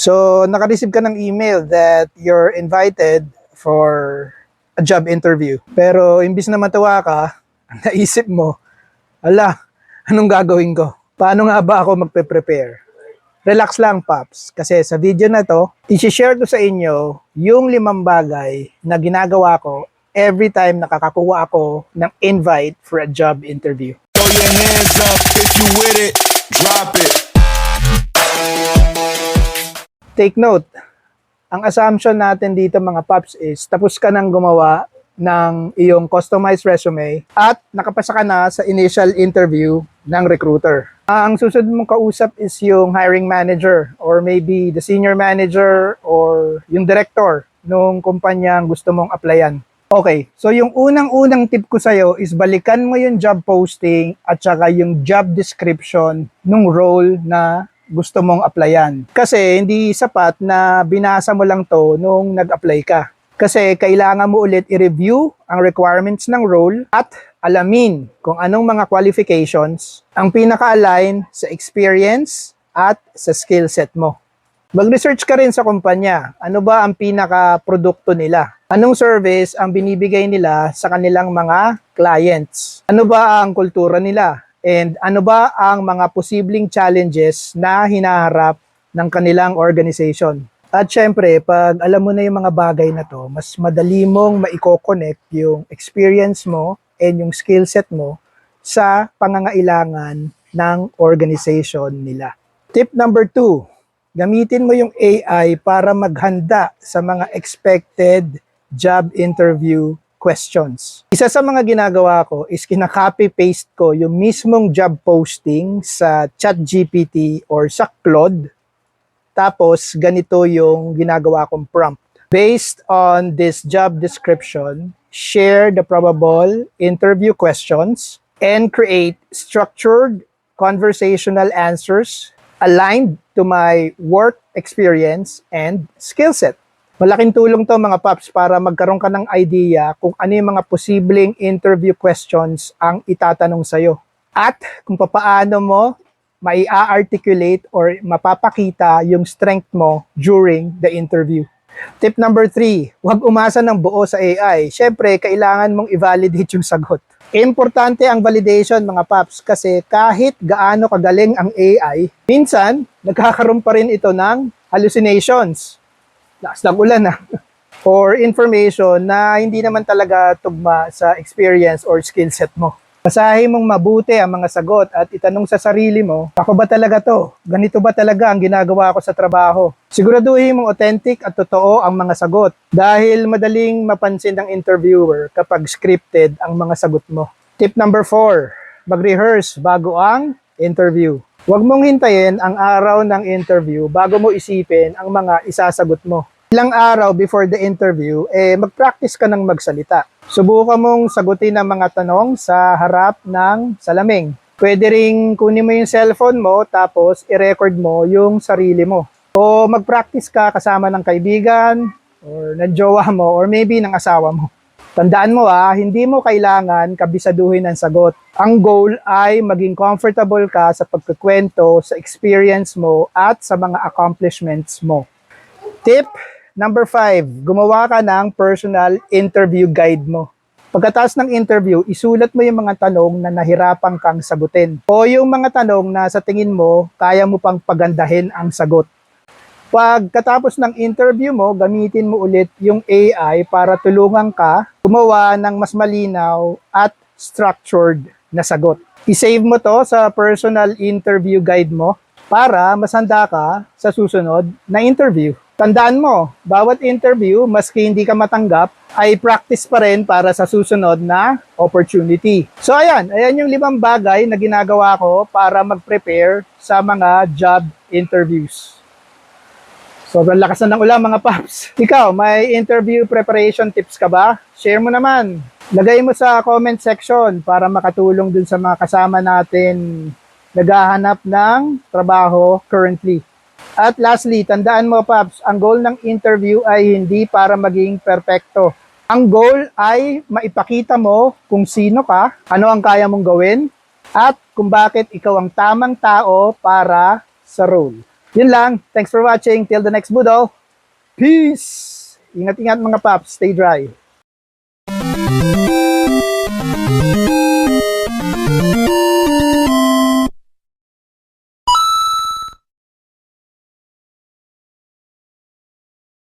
So, naka-receive ka ng email that you're invited for a job interview. Pero, imbis na matuwa ka, naisip mo, ala, anong gagawin ko? Paano nga ba ako magpe-prepare? Relax lang, Paps. Kasi sa video na to, i-share ko sa inyo yung 5 bagay na ginagawa ko every time nakakakuha ako ng invite for a job interview. Throw your hands up if you with it, drop it. Take note, ang assumption natin dito mga Paps is tapos ka nang gumawa ng iyong customized resume at nakapasa ka na sa initial interview ng recruiter. Ang susunod mong kausap is yung hiring manager or maybe the senior manager or yung director nung kumpanyang gusto mong applyan. Okay, so yung unang-unang tip ko sa'yo is balikan mo yung job posting at saka yung job description nung role na gusto mong applyan. Kasi hindi sapat na binasa mo lang to nung nag-apply ka. Kasi kailangan mo ulit i-review ang requirements ng role at alamin kung anong mga qualifications ang pinaka-align sa experience at sa skill set mo. Mag-research ka rin sa kumpanya. Ano ba ang pinaka-produkto nila? Anong service ang binibigay nila sa kanilang mga clients? Ano ba ang kultura nila? And ano ba ang mga posibleng challenges na hinaharap ng kanilang organization? At syempre, pag alam mo na yung mga bagay na to, mas madali mong maiko-connect yung experience mo and yung skill set mo sa pangangailangan ng organization nila. Tip number 2, gamitin mo yung AI para maghanda sa mga expected job interview questions. Isa sa mga ginagawa ko is kinaka-copy-paste ko yung mismong job posting sa ChatGPT or sa Claude. Tapos, ganito yung ginagawa kong prompt. Based on this job description, share the probable interview questions and create structured conversational answers aligned to my work experience and skill set. Malaking tulong to mga Paps para magkaroon ka ng idea kung ano yung mga posibleng interview questions ang itatanong sa'yo. At kung paano mo mai-articulate or mapapakita yung strength mo during the interview. Tip number 3, huwag umasa ng buo sa AI. Siyempre, kailangan mong i-validate yung sagot. Importante ang validation mga Paps kasi kahit gaano kagaling ang AI, minsan nagkakaroon pa rin ito ng hallucinations. Lakas ng ulan or information na hindi naman talaga tugma sa experience or skill set mo. Basahin mong mabuti ang mga sagot at itanong sa sarili mo, ako ba talaga to? Ganito ba talaga ang ginagawa ko sa trabaho? Siguraduhin mong authentic at totoo ang mga sagot dahil madaling mapansin ng interviewer kapag scripted ang mga sagot mo. Tip number 4, mag-rehearse bago ang interview. Huwag mong hintayin ang araw ng interview bago mo isipin ang mga isasagot mo. Ilang araw before the interview, mag-practice ka ng magsalita. Subukan mong sagutin ang mga tanong sa harap ng salamin. Pwede ring kunin mo yung cellphone mo tapos i-record mo yung sarili mo. O mag-practice ka kasama ng kaibigan or ng jowa mo or maybe ng asawa mo. Tandaan mo hindi mo kailangan kabisaduhin ang sagot. Ang goal ay maging comfortable ka sa pagkukwento, sa experience mo at sa mga accomplishments mo. Tip number 5, gumawa ka ng personal interview guide mo. Pagkatapos ng interview, isulat mo yung mga tanong na nahirapan kang sagutin o yung mga tanong na sa tingin mo, kaya mo pang pagandahin ang sagot. Pagkatapos ng interview mo, gamitin mo ulit yung AI para tulungan ka gumawa ng mas malinaw at structured na sagot. I-save mo to sa personal interview guide mo para mas handa ka sa susunod na interview. Tandaan mo, bawat interview, maski hindi ka matanggap, ay practice pa rin para sa susunod na opportunity. So ayan yung 5 bagay na ginagawa ko para mag-prepare sa mga job interviews. Sobrang lakas na ng ulan mga Paps. Ikaw, may interview preparation tips ka ba? Share mo naman. Lagay mo sa comment section para makatulong dun sa mga kasama natin naghahanap ng trabaho currently. At lastly, tandaan mo Paps, ang goal ng interview ay hindi para maging perfecto. Ang goal ay maipakita mo kung sino ka, ano ang kaya mong gawin, at kung bakit ikaw ang tamang tao para sa role. Yun lang. Thanks for watching. Till the next Budol. Peace! Ingat-ingat mga paps. Stay dry.